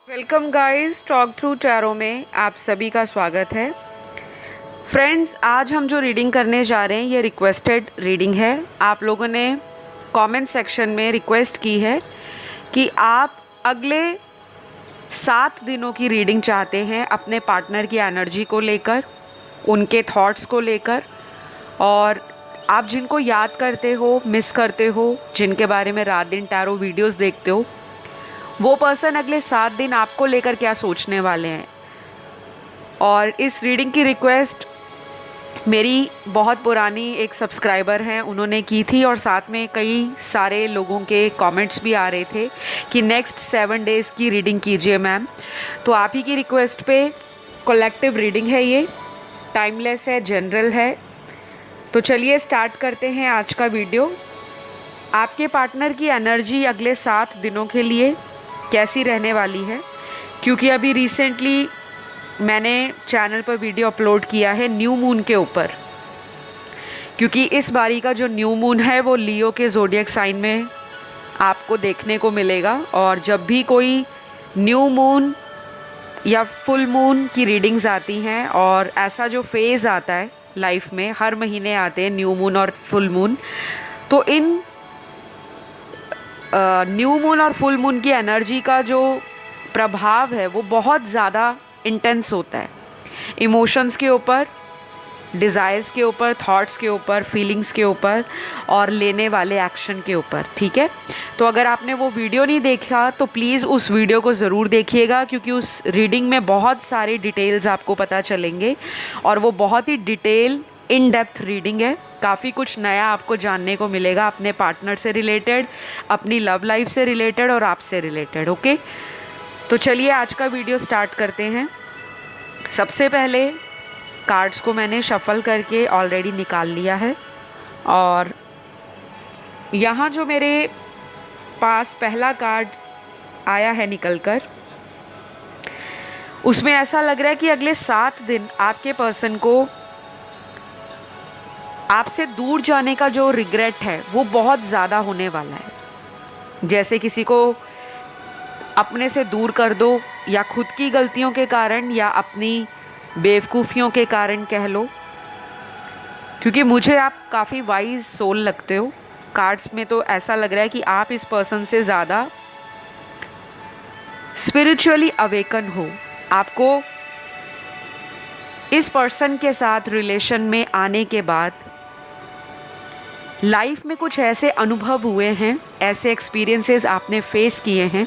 Welcome guys, talk through tarot में आप सभी का स्वागत है। फ्रेंड्स, आज हम जो रीडिंग करने जा रहे हैं ये रिक्वेस्टेड रीडिंग है। आप लोगों ने कमेंट सेक्शन में रिक्वेस्ट की है कि आप अगले 7 दिनों की रीडिंग चाहते हैं अपने पार्टनर की एनर्जी को लेकर, उनके थॉट्स को लेकर, और आप जिनको याद करते हो, मिस करते हो, जिनके बारे में रात दिन टैरो वीडियोस देखते हो, वो पर्सन अगले 7 दिन आपको लेकर क्या सोचने वाले हैं। और इस रीडिंग की रिक्वेस्ट मेरी बहुत पुरानी एक सब्सक्राइबर हैं, उन्होंने की थी, और साथ में कई सारे लोगों के कमेंट्स भी आ रहे थे कि नेक्स्ट 7 डेज़ की रीडिंग कीजिए मैम। तो आप ही की रिक्वेस्ट पे कलेक्टिव रीडिंग है, ये टाइमलेस है, जनरल है। तो चलिए स्टार्ट करते हैं आज का वीडियो। आपके पार्टनर की एनर्जी अगले 7 दिनों के लिए कैसी रहने वाली है, क्योंकि अभी रिसेंटली मैंने चैनल पर वीडियो अपलोड किया है न्यू मून के ऊपर, क्योंकि इस बारी का जो न्यू मून है वो लियो के ज़ोडिएक साइन में आपको देखने को मिलेगा। और जब भी कोई न्यू मून या फुल मून की रीडिंग्स आती हैं, और ऐसा जो फेज़ आता है लाइफ में, हर महीने आते हैं न्यू मून और फुल मून, तो इन न्यू मून और फुल मून की एनर्जी का जो प्रभाव है वो बहुत ज़्यादा इंटेंस होता है, इमोशंस के ऊपर, डिज़ायर्स के ऊपर, थॉट्स के ऊपर, फीलिंग्स के ऊपर, और लेने वाले एक्शन के ऊपर। ठीक है, तो अगर आपने वो वीडियो नहीं देखा तो प्लीज़ उस वीडियो को ज़रूर देखिएगा, क्योंकि उस रीडिंग में बहुत सारे डिटेल्स आपको पता चलेंगे, और वो बहुत ही डिटेल इन डेप्थ रीडिंग है। काफ़ी कुछ नया आपको जानने को मिलेगा अपने पार्टनर से रिलेटेड, अपनी लव लाइफ से रिलेटेड, और आपसे रिलेटेड। ओके, तो चलिए आज का वीडियो स्टार्ट करते हैं। सबसे पहले कार्ड्स को मैंने शफल करके ऑलरेडी निकाल लिया है, और यहाँ जो मेरे पास पहला कार्ड आया है निकल कर, उसमें ऐसा लग रहा है कि अगले 7 दिन आपके पर्सन को आपसे दूर जाने का जो रिग्रेट है वो बहुत ज़्यादा होने वाला है। जैसे किसी को अपने से दूर कर दो, या खुद की गलतियों के कारण, या अपनी बेवकूफ़ियों के कारण कह लो, क्योंकि मुझे आप काफ़ी वाइज सोल लगते हो। कार्ड्स में तो ऐसा लग रहा है कि आप इस पर्सन से ज़्यादा स्पिरिचुअली अवेकन हो। आपको इस पर्सन के साथ रिलेशन में आने के बाद लाइफ में कुछ ऐसे अनुभव हुए हैं, ऐसे एक्सपीरियंसेस आपने फेस किए हैं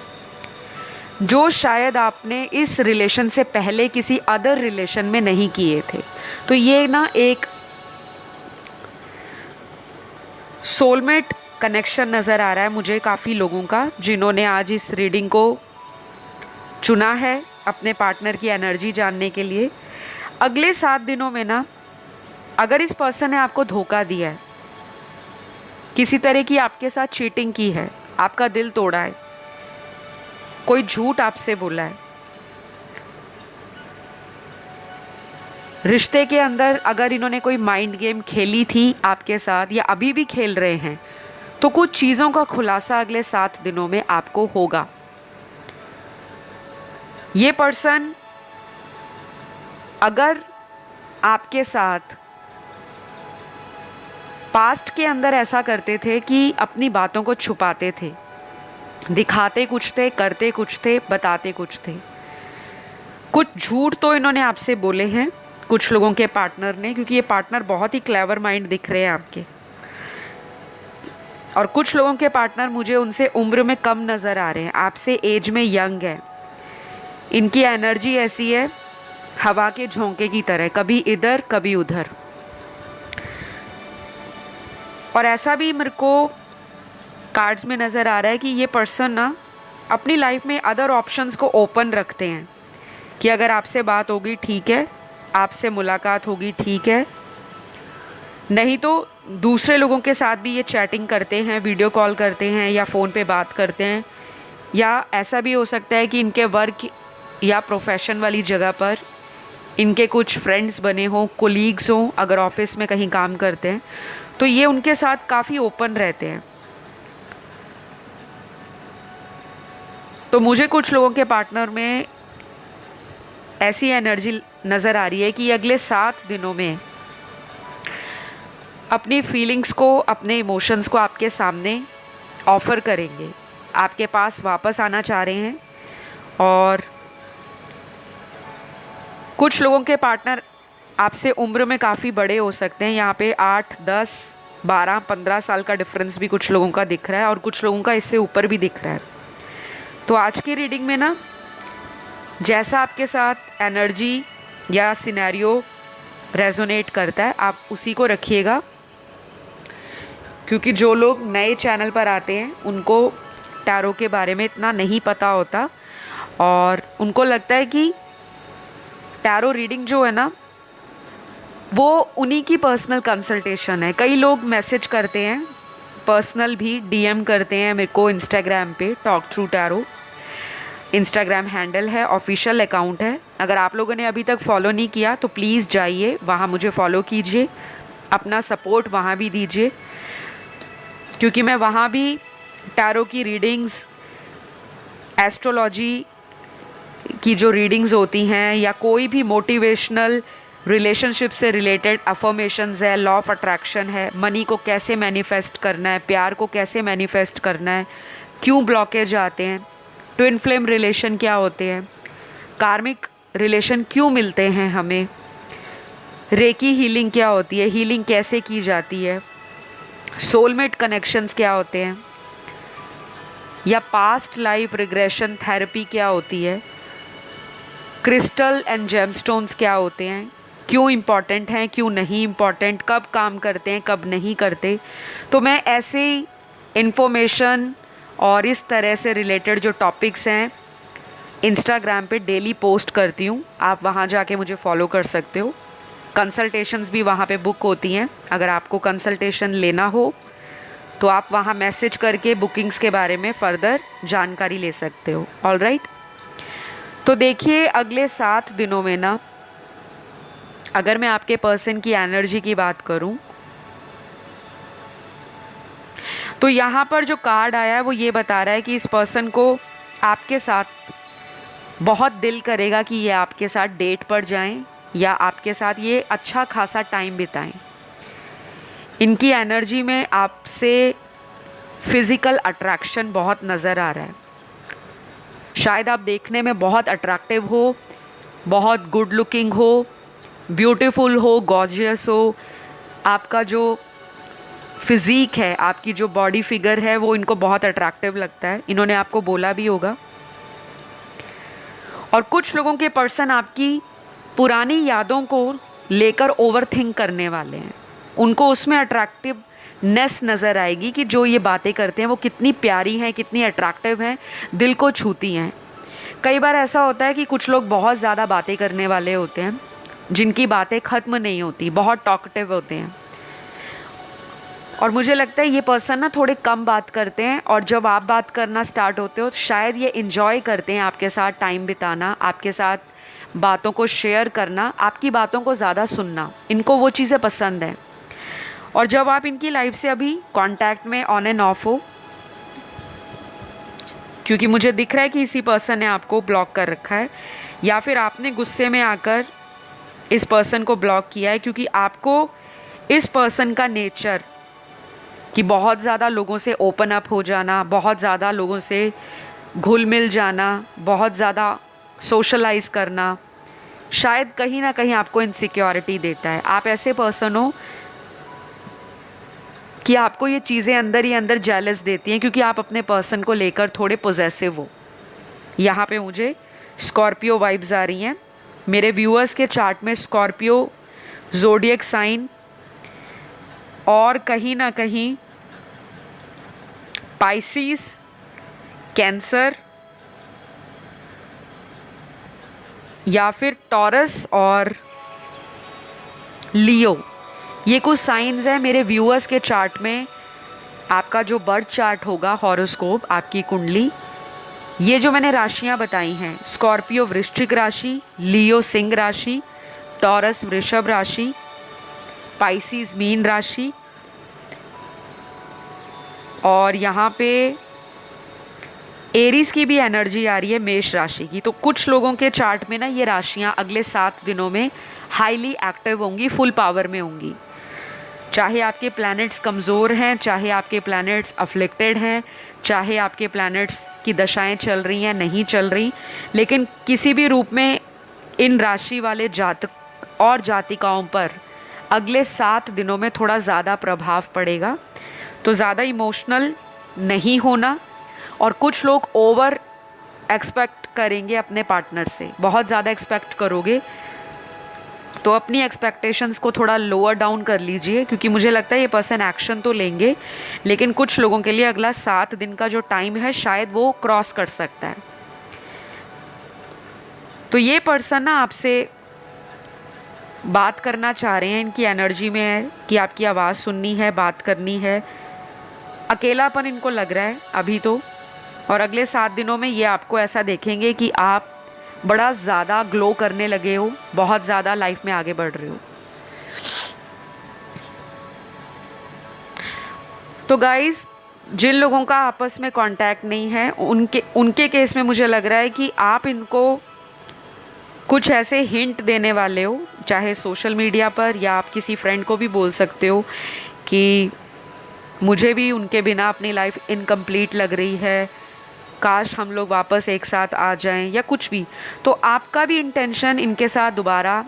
जो शायद आपने इस रिलेशन से पहले किसी अदर रिलेशन में नहीं किए थे। तो ये ना एक सोलमेट कनेक्शन नज़र आ रहा है मुझे काफ़ी लोगों का, जिन्होंने आज इस रीडिंग को चुना है अपने पार्टनर की एनर्जी जानने के लिए। अगले 7 दिनों में ना, अगर इस पर्सन ने आपको धोखा दिया है, किसी तरह की आपके साथ चीटिंग की है, आपका दिल तोड़ा है, कोई झूठ आपसे बोला है, रिश्ते के अंदर अगर इन्होंने कोई माइंड गेम खेली थी आपके साथ, या अभी भी खेल रहे हैं, तो कुछ चीज़ों का खुलासा अगले 7 दिनों में आपको होगा। ये पर्सन अगर आपके साथ पास्ट के अंदर ऐसा करते थे कि अपनी बातों को छुपाते थे, दिखाते कुछ थे, करते कुछ थे, बताते कुछ थे, कुछ झूठ तो इन्होंने आपसे बोले हैं कुछ लोगों के पार्टनर ने, क्योंकि ये पार्टनर बहुत ही क्लेवर माइंड दिख रहे हैं आपके। और कुछ लोगों के पार्टनर मुझे उनसे उम्र में कम नज़र आ रहे हैं, आपसे एज में यंग है। इनकी एनर्जी ऐसी है हवा के झोंके की तरह, कभी इधर कभी उधर। और ऐसा भी मेरे को कार्ड्स में नज़र आ रहा है कि ये पर्सन ना अपनी लाइफ में अदर ऑप्शंस को ओपन रखते हैं, कि अगर आपसे बात होगी ठीक है, आपसे मुलाकात होगी ठीक है, नहीं तो दूसरे लोगों के साथ भी ये चैटिंग करते हैं, वीडियो कॉल करते हैं, या फ़ोन पे बात करते हैं। या ऐसा भी हो सकता है कि इनके वर्क या प्रोफेशन वाली जगह पर इनके कुछ फ्रेंड्स बने हों, कोलीग्स हों, अगर ऑफिस में कहीं काम करते हैं, तो ये उनके साथ काफ़ी ओपन रहते हैं। तो मुझे कुछ लोगों के पार्टनर में ऐसी एनर्जी नज़र आ रही है कि अगले 7 दिनों में अपनी फीलिंग्स को, अपने इमोशंस को आपके सामने ऑफ़र करेंगे, आपके पास वापस आना चाह रहे हैं। और कुछ लोगों के पार्टनर आपसे उम्र में काफ़ी बड़े हो सकते हैं। यहाँ पे 8, 10, 12, 15 साल का डिफरेंस भी कुछ लोगों का दिख रहा है और कुछ लोगों का इससे ऊपर भी दिख रहा है। तो आज की रीडिंग में ना, जैसा आपके साथ एनर्जी या सिनेरियो रेजोनेट करता है, आप उसी को रखिएगा। क्योंकि जो लोग नए चैनल पर आते हैं उनको टैरो के बारे में इतना नहीं पता होता और उनको लगता है कि टैरो रीडिंग जो है ना, वो उन्हीं की पर्सनल कंसल्टेशन है। कई लोग मैसेज करते हैं, पर्सनल भी डीएम करते हैं मेरे को इंस्टाग्राम पे, talk through tarot Instagram handle है, ऑफिशियल अकाउंट है। अगर आप लोगों ने अभी तक फॉलो नहीं किया तो प्लीज़ जाइए वहाँ, मुझे फॉलो कीजिए, अपना सपोर्ट वहाँ भी दीजिए। क्योंकि मैं वहाँ भी टैरो की रीडिंग्स, एस्ट्रोलॉजी की जो रीडिंग्स होती हैं, या कोई भी मोटिवेशनल रिलेशनशिप से रिलेटेड अफर्मेशंस है, लॉ ऑफ अट्रैक्शन है, मनी को कैसे मैनिफेस्ट करना है, प्यार को कैसे मैनिफेस्ट करना है, क्यों ब्लॉकेज आते हैं, ट्विन फ्लेम रिलेशन क्या होते हैं, कार्मिक रिलेशन क्यों मिलते हैं हमें, रेकी हीलिंग क्या होती है, हीलिंग कैसे की जाती है, सोलमेट कनेक्शंस क्या होते हैं, या पास्ट लाइफ रिग्रेशन थेरेपी क्या होती है, क्रिस्टल एंड जेमस्टोन्स क्या होते हैं, क्यों इम्पॉर्टेंट हैं, क्यों नहीं इम्पॉर्टेंट, कब काम करते हैं, कब नहीं करते। तो मैं ऐसे इन्फॉर्मेशन और इस तरह से रिलेटेड जो टॉपिक्स हैं इंस्टाग्राम पे डेली पोस्ट करती हूँ। आप वहाँ जाके मुझे फॉलो कर सकते हो। कंसल्टेशंस भी वहाँ पे बुक होती हैं। अगर आपको कंसल्टेशन लेना हो तो आप वहाँ मैसेज करके बुकिंग्स के बारे में फ़र्दर जानकारी ले सकते हो। ऑलराइट, तो देखिए अगले 7 दिनों में ना, अगर मैं आपके पर्सन की एनर्जी की बात करूं तो यहाँ पर जो कार्ड आया है वो ये बता रहा है कि इस पर्सन को आपके साथ बहुत दिल करेगा कि ये आपके साथ डेट पर जाएं या आपके साथ ये अच्छा खासा टाइम बिताएं। इनकी एनर्जी में आपसे फिज़िकल अट्रैक्शन बहुत नज़र आ रहा है। शायद आप देखने में बहुत अट्रैक्टिव हो, बहुत गुड लुकिंग हो, ब्यूटीफुल हो, गॉर्जियस हो। आपका जो फिज़ीक है, आपकी जो बॉडी फिगर है, वो इनको बहुत अट्रैक्टिव लगता है। इन्होंने आपको बोला भी होगा। और कुछ लोगों के पर्सन आपकी पुरानी यादों को लेकर ओवरथिंक करने वाले हैं। उनको उसमें अट्रैक्टिवनेस नज़र आएगी कि जो ये बातें करते हैं वो कितनी प्यारी हैं, कितनी अट्रैक्टिव हैं, दिल को छूती हैं। कई बार ऐसा होता है कि कुछ लोग बहुत ज़्यादा बातें करने वाले होते हैं, जिनकी बातें ख़त्म नहीं होती, बहुत टॉकटिव होते हैं। और मुझे लगता है ये पर्सन ना थोड़े कम बात करते हैं, और जब आप बात करना स्टार्ट होते हो शायद ये इन्जॉय करते हैं आपके साथ टाइम बिताना, आपके साथ बातों को शेयर करना, आपकी बातों को ज़्यादा सुनना। इनको वो चीज़ें पसंद हैं। और जब आप इनकी लाइफ से अभी कांटेक्ट में ऑन एंड ऑफ हो, क्योंकि मुझे दिख रहा है कि इसी पर्सन ने आपको ब्लॉक कर रखा है, या फिर आपने गुस्से में आकर इस पर्सन को ब्लॉक किया है, क्योंकि आपको इस पर्सन का नेचर कि बहुत ज़्यादा लोगों से ओपन अप हो जाना, बहुत ज़्यादा लोगों से घुल मिल जाना, बहुत ज़्यादा सोशलाइज करना, शायद कहीं ना कहीं आपको इनसिक्योरिटी देता है। आप ऐसे पर्सन हो कि आपको ये चीज़ें अंदर ही अंदर जेलस देती हैं, क्योंकि आप अपने पर्सन को लेकर थोड़े पॉजेसिव हो। यहाँ पे मुझे स्कॉर्पियो वाइब्स आ रही हैं। मेरे व्यूअर्स के चार्ट में स्कॉर्पियो ज़ोडिएक साइन और कहीं ना कहीं पाइसिस, कैंसर या फिर टॉरस और लियो, ये कुछ साइंस हैं मेरे व्यूअर्स के चार्ट में। आपका जो बर्थ चार्ट होगा, हॉरोस्कोप, आपकी कुंडली, ये जो मैंने राशियां बताई हैं, स्कॉर्पियो वृश्चिक राशि, लियो सिंह राशि, टॉरस वृषभ राशि, पाइसिस मीन राशि, और यहाँ पे एरीज की भी एनर्जी आ रही है मेष राशि की। तो कुछ लोगों के चार्ट में ना ये राशियां अगले 7 दिनों में हाईली एक्टिव होंगी, फुल पावर में होंगी। चाहे आपके प्लैनेट्स कमज़ोर हैं, चाहे आपके प्लैनेट्स अफ्लिक्टेड हैं, चाहे आपके प्लैनेट्स की दशाएं चल रही हैं, नहीं चल रही, लेकिन किसी भी रूप में इन राशि वाले जातक और जातिकाओं पर अगले 7 दिनों में थोड़ा ज़्यादा प्रभाव पड़ेगा। तो ज़्यादा इमोशनल नहीं होना, और कुछ लोग ओवर एक्सपेक्ट करेंगे अपने पार्टनर से, बहुत ज़्यादा एक्सपेक्ट करोगे, तो अपनी एक्सपेक्टेशंस को थोड़ा लोअर डाउन कर लीजिए, क्योंकि मुझे लगता है ये पर्सन एक्शन तो लेंगे, लेकिन कुछ लोगों के लिए अगला 7 दिन का जो टाइम है शायद वो क्रॉस कर सकता है। तो ये पर्सन ना आपसे बात करना चाह रहे हैं, इनकी एनर्जी में है कि आपकी आवाज़ सुननी है, बात करनी है। अकेलापन इनको लग रहा है अभी तो, और अगले 7 दिनों में ये आपको ऐसा देखेंगे कि आप बड़ा ज़्यादा ग्लो करने लगे हो, बहुत ज़्यादा लाइफ में आगे बढ़ रहे हो। तो गाइस, जिन लोगों का आपस में कांटेक्ट नहीं है उनके केस में मुझे लग रहा है कि आप इनको कुछ ऐसे हिंट देने वाले हो, चाहे सोशल मीडिया पर, या आप किसी फ्रेंड को भी बोल सकते हो कि मुझे भी उनके बिना अपनी लाइफ इनकम्प्लीट लग रही है, काश हम लोग वापस एक साथ आ जाएं, या कुछ भी। तो आपका भी इंटेंशन इनके साथ दोबारा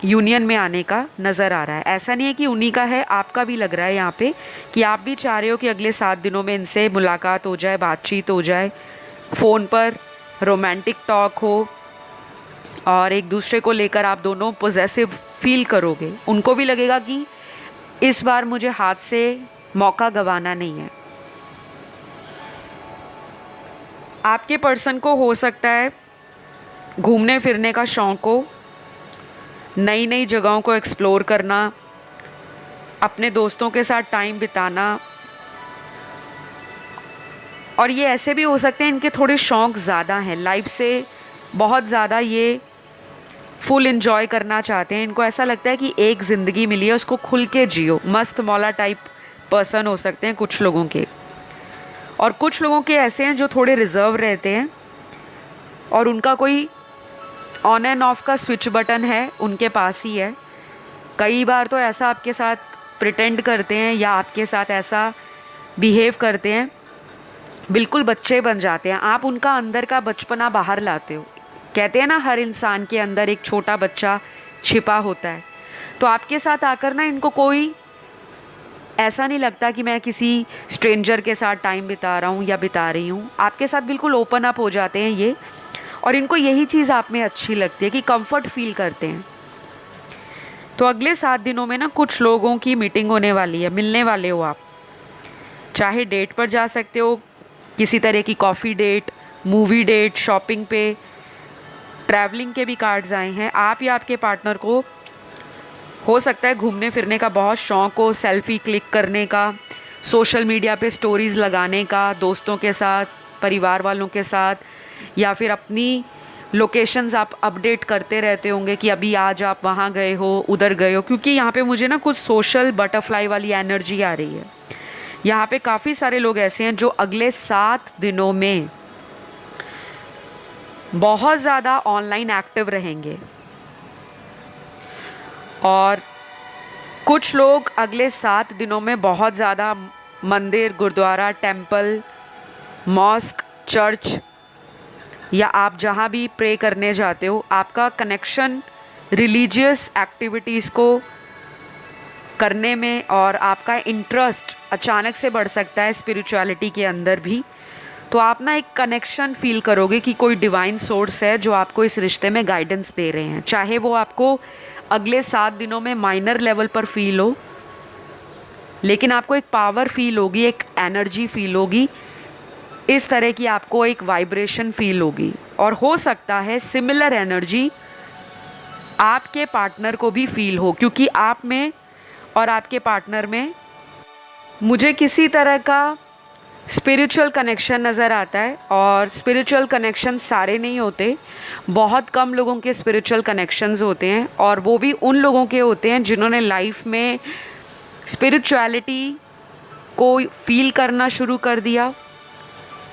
यूनियन में आने का नज़र आ रहा है। ऐसा नहीं है कि उन्हीं का है, आपका भी लग रहा है यहाँ पे कि आप भी चाह रहे हो कि अगले 7 दिनों में इनसे मुलाकात हो जाए, बातचीत हो जाए, फ़ोन पर रोमांटिक टॉक हो, और एक दूसरे को लेकर आप दोनों पॉजेसिव फील करोगे। उनको भी लगेगा कि इस बार मुझे हाथ से मौका गंवाना नहीं है। आपके पर्सन को हो सकता है घूमने फिरने का शौक़ हो, नई नई जगहों को एक्सप्लोर करना, अपने दोस्तों के साथ टाइम बिताना, और ये ऐसे भी हो सकते हैं इनके थोड़े शौक़ ज़्यादा हैं, लाइफ से बहुत ज़्यादा ये फुल एंजॉय करना चाहते हैं। इनको ऐसा लगता है कि एक ज़िंदगी मिली है, उसको खुल के जियो। मस्त मौला टाइप पर्सन हो सकते हैं कुछ लोगों के, और कुछ लोगों के ऐसे हैं जो थोड़े रिजर्व रहते हैं, और उनका कोई ऑन एंड ऑफ का स्विच बटन है उनके पास ही है। कई बार तो ऐसा आपके साथ प्रिटेंड करते हैं या आपके साथ ऐसा बिहेव करते हैं, बिल्कुल बच्चे बन जाते हैं। आप उनका अंदर का बचपना बाहर लाते हो। कहते हैं ना, हर इंसान के अंदर एक छोटा बच्चा छिपा होता है। तो आपके साथ आकर ना इनको कोई ऐसा नहीं लगता कि मैं किसी स्ट्रेंजर के साथ टाइम बिता रहा हूँ या बिता रही हूँ। आपके साथ बिल्कुल ओपन अप हो जाते हैं ये, और इनको यही चीज़ आप में अच्छी लगती है कि कंफर्ट फील करते हैं। तो अगले 7 दिनों में ना कुछ लोगों की मीटिंग होने वाली है, मिलने वाले हो आप। चाहे डेट पर जा सकते हो, किसी तरह की coffee date, movie date, shopping पे, ट्रैवलिंग के भी कार्ड्स आए हैं। आप या आपके पार्टनर को हो सकता है घूमने फिरने का बहुत शौक़ हो, सेल्फ़ी क्लिक करने का, सोशल मीडिया पे स्टोरीज़ लगाने का, दोस्तों के साथ, परिवार वालों के साथ, या फिर अपनी लोकेशंस आप अपडेट करते रहते होंगे कि अभी आज आप वहाँ गए हो, उधर गए हो। क्योंकि यहाँ पे मुझे ना कुछ सोशल बटरफ्लाई वाली एनर्जी आ रही है। यहाँ पे काफ़ी सारे लोग ऐसे हैं जो अगले 7 दिनों में बहुत ज़्यादा ऑनलाइन एक्टिव रहेंगे, और कुछ लोग अगले 7 दिनों में बहुत ज़्यादा मंदिर, गुरुद्वारा, टेंपल, मॉस्क, चर्च, या आप जहाँ भी प्रे करने जाते हो, आपका कनेक्शन रिलीजियस एक्टिविटीज़ को करने में, और आपका इंटरेस्ट अचानक से बढ़ सकता है स्पिरिचुअलिटी के अंदर भी। तो आप ना एक कनेक्शन फील करोगे कि कोई डिवाइन सोर्स है जो आपको इस रिश्ते में गाइडेंस दे रहे हैं। चाहे वो आपको अगले 7 दिनों में माइनर लेवल पर फील हो, लेकिन आपको एक पावर फील होगी, एक एनर्जी फील होगी, इस तरह की आपको एक वाइब्रेशन फील होगी। और हो सकता है सिमिलर एनर्जी आपके पार्टनर को भी फील हो, क्योंकि आप में और आपके पार्टनर में मुझे किसी तरह का स्पिरिचुअल कनेक्शन नज़र आता है। और स्पिरिचुअल कनेक्शन सारे नहीं होते, बहुत कम लोगों के स्पिरिचुअल कनेक्शंस होते हैं, और वो भी उन लोगों के होते हैं जिन्होंने लाइफ में स्पिरिचुअलिटी को फील करना शुरू कर दिया,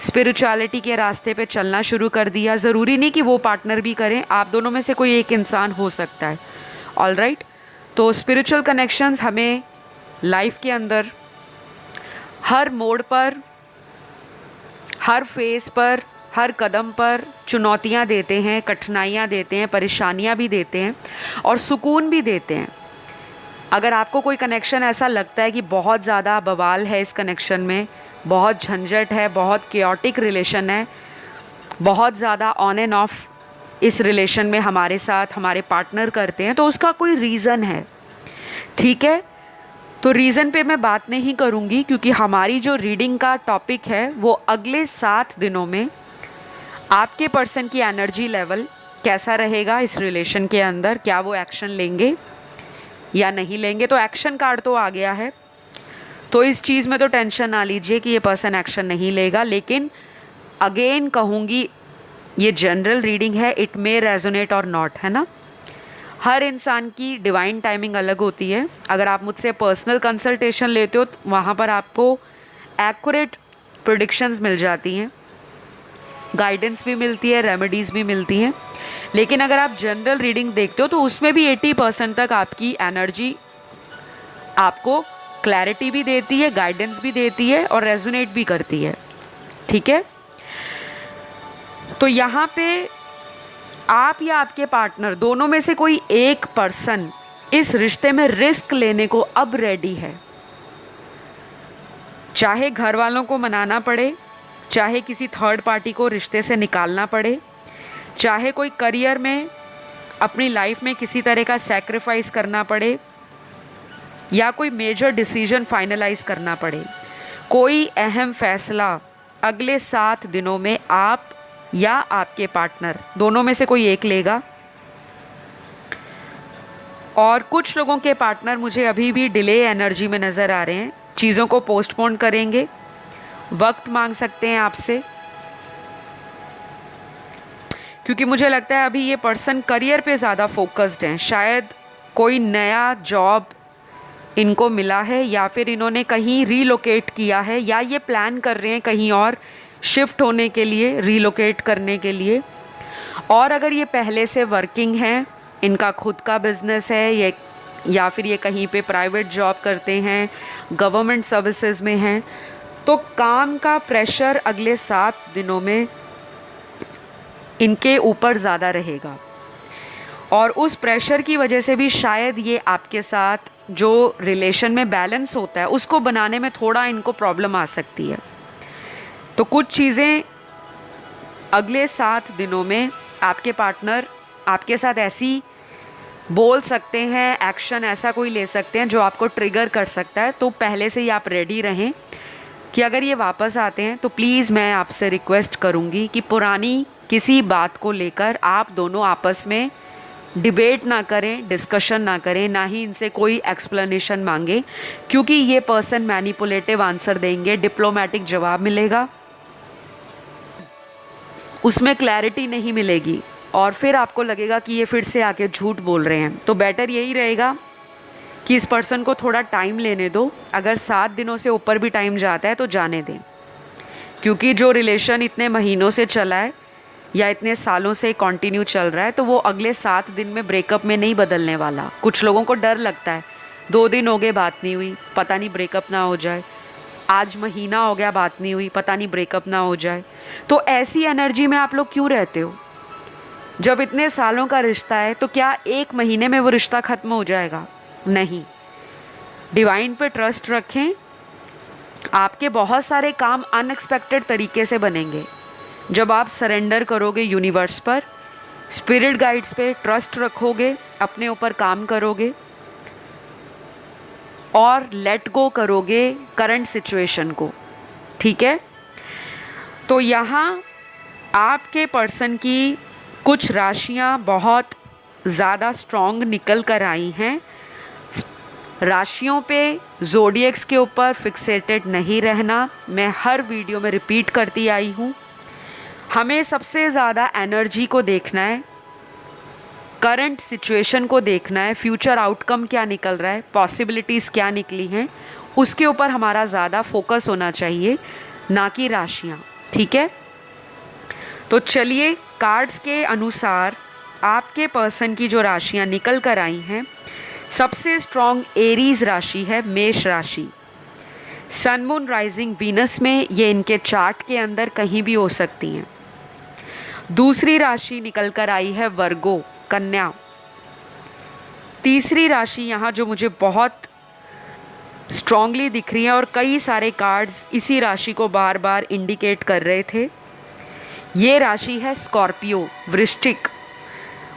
स्पिरिचुअलिटी के रास्ते पे चलना शुरू कर दिया। ज़रूरी नहीं कि वो पार्टनर भी करें, आप दोनों में से कोई एक इंसान हो सकता है। ऑल राइट, तो स्पिरिचुअल कनेक्शंस हमें लाइफ के अंदर हर मोड़ पर, हर फेस पर, हर कदम पर चुनौतियाँ देते हैं, कठिनाइयाँ देते हैं, परेशानियाँ भी देते हैं और सुकून भी देते हैं। अगर आपको कोई कनेक्शन ऐसा लगता है कि बहुत ज़्यादा बवाल है इस कनेक्शन में, बहुत झंझट है, बहुत केओटिक रिलेशन है, बहुत ज़्यादा ऑन एंड ऑफ इस रिलेशन में हमारे साथ हमारे पार्टनर करते हैं, तो उसका कोई रीज़न है। ठीक है, तो रीज़न पे मैं बात नहीं करूँगी, क्योंकि हमारी जो रीडिंग का टॉपिक है वो अगले 7 दिनों में आपके पर्सन की एनर्जी लेवल कैसा रहेगा इस रिलेशन के अंदर, क्या वो एक्शन लेंगे या नहीं लेंगे। तो एक्शन कार्ड तो आ गया है, तो इस चीज़ में तो टेंशन ना लीजिए कि ये पर्सन एक्शन नहीं लेगा। लेकिन अगेन कहूँगी, ये जनरल रीडिंग है, इट मे रेजोनेट और नॉट, है ना। हर इंसान की डिवाइन टाइमिंग अलग होती है। अगर आप मुझसे पर्सनल कंसल्टेशन लेते हो तो वहाँ पर आपको एक्यूरेट प्रेडिक्शंस मिल जाती हैं, गाइडेंस भी मिलती है, रेमेडीज़ भी मिलती हैं। लेकिन अगर आप जनरल रीडिंग देखते हो तो उसमें भी 80% तक आपकी एनर्जी आपको क्लैरिटी भी देती है, गाइडेंस भी देती है और रेजोनेट भी करती है। ठीक है, तो यहाँ पे आप या आपके पार्टनर दोनों में से कोई एक पर्सन इस रिश्ते में रिस्क लेने को अब रेडी है। चाहे घर वालों को मनाना पड़े, चाहे किसी थर्ड पार्टी को रिश्ते से निकालना पड़े, चाहे कोई करियर में अपनी लाइफ में किसी तरह का सैक्रिफाइस करना पड़े या कोई मेजर डिसीजन फाइनलाइज करना पड़े, कोई अहम फैसला अगले 7 दिनों में आप या आपके पार्टनर दोनों में से कोई एक लेगा। और कुछ लोगों के पार्टनर मुझे अभी भी डिले एनर्जी में नज़र आ रहे हैं, चीज़ों को पोस्टपोन करेंगे, वक्त मांग सकते हैं आपसे, क्योंकि मुझे लगता है अभी ये पर्सन करियर पे ज़्यादा फोकस्ड हैं। शायद कोई नया जॉब इनको मिला है या फिर इन्होंने कहीं रीलोकेट किया है या ये प्लान कर रहे हैं कहीं और शिफ्ट होने के लिए, रीलोकेट करने के लिए। और अगर ये पहले से वर्किंग हैं, इनका खुद का बिजनेस है, ये या फिर ये कहीं पे प्राइवेट जॉब करते हैं, गवर्नमेंट सर्विसेज में हैं, तो काम का प्रेशर अगले 7 दिनों में इनके ऊपर ज़्यादा रहेगा। और उस प्रेशर की वजह से भी शायद ये आपके साथ जो रिलेशन में बैलेंस होता है उसको बनाने में थोड़ा इनको प्रॉब्लम आ सकती है। तो कुछ चीज़ें अगले 7 दिनों में आपके पार्टनर आपके साथ ऐसी बोल सकते हैं, एक्शन ऐसा कोई ले सकते हैं जो आपको ट्रिगर कर सकता है। तो पहले से ही आप रेडी रहें कि अगर ये वापस आते हैं तो प्लीज़ मैं आपसे रिक्वेस्ट करूँगी कि पुरानी किसी बात को लेकर आप दोनों आपस में डिबेट ना करें, डिस्कशन ना करें, ना ही इनसे कोई एक्सप्लेनेशन मांगे, क्योंकि ये पर्सन मैनिपुलेटिव आंसर देंगे, डिप्लोमेटिक जवाब मिलेगा, उसमें क्लैरिटी नहीं मिलेगी और फिर आपको लगेगा कि ये फिर से आके झूठ बोल रहे हैं। तो बेटर यही रहेगा कि इस पर्सन को थोड़ा टाइम लेने दो। अगर 7 दिनों से ऊपर भी टाइम जाता है तो जाने दें, क्योंकि जो रिलेशन इतने महीनों से चला है या इतने सालों से कंटिन्यू चल रहा है तो वो अगले 7 दिन में ब्रेकअप में नहीं बदलने वाला। कुछ लोगों को डर लगता है, 2 दिन हो गए बात नहीं हुई, पता नहीं ब्रेकअप ना हो जाए, आज महीना हो गया बात नहीं हुई, पता नहीं ब्रेकअप ना हो जाए। तो ऐसी एनर्जी में आप लोग क्यों रहते हो? जब इतने सालों का रिश्ता है तो क्या 1 महीने में वो रिश्ता ख़त्म हो जाएगा? नहीं। डिवाइन पे ट्रस्ट रखें, आपके बहुत सारे काम अनएक्सपेक्टेड तरीके से बनेंगे जब आप सरेंडर करोगे यूनिवर्स पर, स्पिरिट गाइड्स पे ट्रस्ट रखोगे, अपने ऊपर काम करोगे और लेट गो करोगे करंट सिचुएशन को। ठीक है, तो यहाँ आपके पर्सन की कुछ राशियाँ बहुत ज़्यादा स्ट्रॉन्ग निकल कर आई हैं। राशियों पे ज़ोडिएक्स के ऊपर फिक्सेटेड नहीं रहना, मैं हर वीडियो में रिपीट करती आई हूँ। हमें सबसे ज़्यादा एनर्जी को देखना है, करंट सिचुएशन को देखना है, फ्यूचर आउटकम क्या निकल रहा है, पॉसिबिलिटीज़ क्या निकली हैं, उसके ऊपर हमारा ज़्यादा फोकस होना चाहिए, ना कि राशियाँ। ठीक है। तो चलिए कार्ड्स के अनुसार आपके पर्सन की जो राशियां निकल कर आई हैं, सबसे स्ट्रॉन्ग एरीज राशि है मेष राशि। सन मून राइजिंग वीनस में ये इनके चार्ट के अंदर कहीं भी हो सकती हैं। दूसरी राशि निकल कर आई है वर्गो कन्या। तीसरी राशि यहाँ जो मुझे बहुत स्ट्रांगली दिख रही है और कई सारे कार्ड्स इसी राशि को बार बार इंडिकेट कर रहे थे, ये राशि है स्कॉर्पियो वृश्चिक,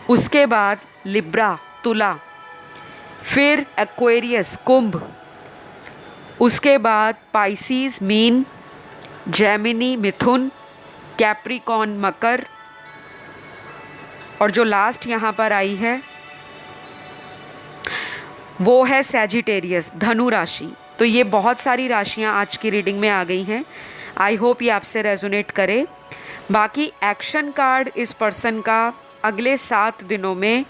उसके बाद लिब्रा तुला, फिर एक्वेरियस कुंभ, उसके बाद पाइसीज मीन, जेमिनी मिथुन, कैप्रिकॉन मकर, और जो लास्ट यहाँ पर आई है वो है सैजिटेरियस धनु राशि। तो ये बहुत सारी राशियाँ आज की रीडिंग में आ गई हैं। आई होप ये आपसे रेजोनेट करे। बाकी एक्शन कार्ड इस पर्सन का अगले 7 दिनों में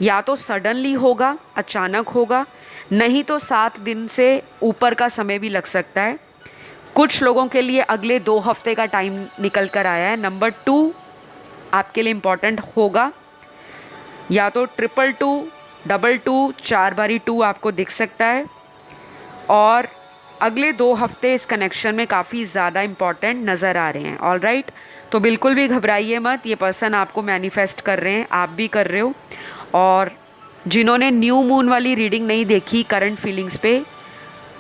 या तो सडनली होगा, अचानक होगा, नहीं तो 7 दिन से ऊपर का समय भी लग सकता है। कुछ लोगों के लिए अगले 2 हफ्ते का टाइम निकल कर आया है। नंबर 2 आपके लिए इम्पॉर्टेंट होगा, या तो 222, 22, 4 बारी 2 आपको दिख सकता है, और अगले 2 हफ्ते इस कनेक्शन में काफ़ी ज़्यादा इम्पॉर्टेंट नज़र आ रहे हैं। ऑल राइट, तो बिल्कुल भी घबराइए मत, ये पर्सन आपको मैनिफेस्ट कर रहे हैं, आप भी कर रहे हो। और जिन्होंने न्यू मून वाली रीडिंग नहीं देखी करंट फीलिंग्स पे,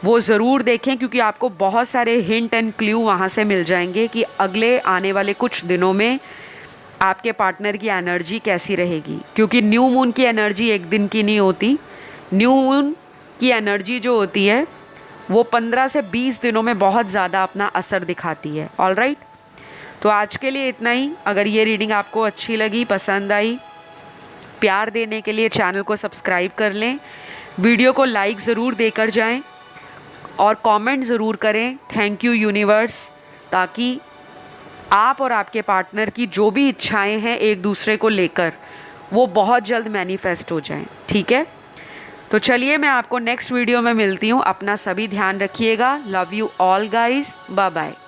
वो ज़रूर देखें, क्योंकि आपको बहुत सारे हिंट एंड क्ल्यू वहाँ से मिल जाएंगे कि अगले आने वाले कुछ दिनों में आपके पार्टनर की एनर्जी कैसी रहेगी। क्योंकि न्यू मून की एनर्जी एक दिन की नहीं होती, न्यू मून की एनर्जी जो होती है वो 15 से 20 दिनों में बहुत ज़्यादा अपना असर दिखाती है। ऑल राइट, तो आज के लिए इतना ही। अगर ये रीडिंग आपको अच्छी लगी, पसंद आई, प्यार देने के लिए चैनल को सब्सक्राइब कर लें, वीडियो को लाइक ज़रूर देकर जाएं और कमेंट ज़रूर करें थैंक यू यूनिवर्स, ताकि आप और आपके पार्टनर की जो भी इच्छाएं हैं एक दूसरे को लेकर वो बहुत जल्द मैनिफेस्ट हो जाएं। ठीक है, तो चलिए मैं आपको नेक्स्ट वीडियो में मिलती हूँ। अपना सभी ध्यान रखिएगा। Love you all guys, bye bye.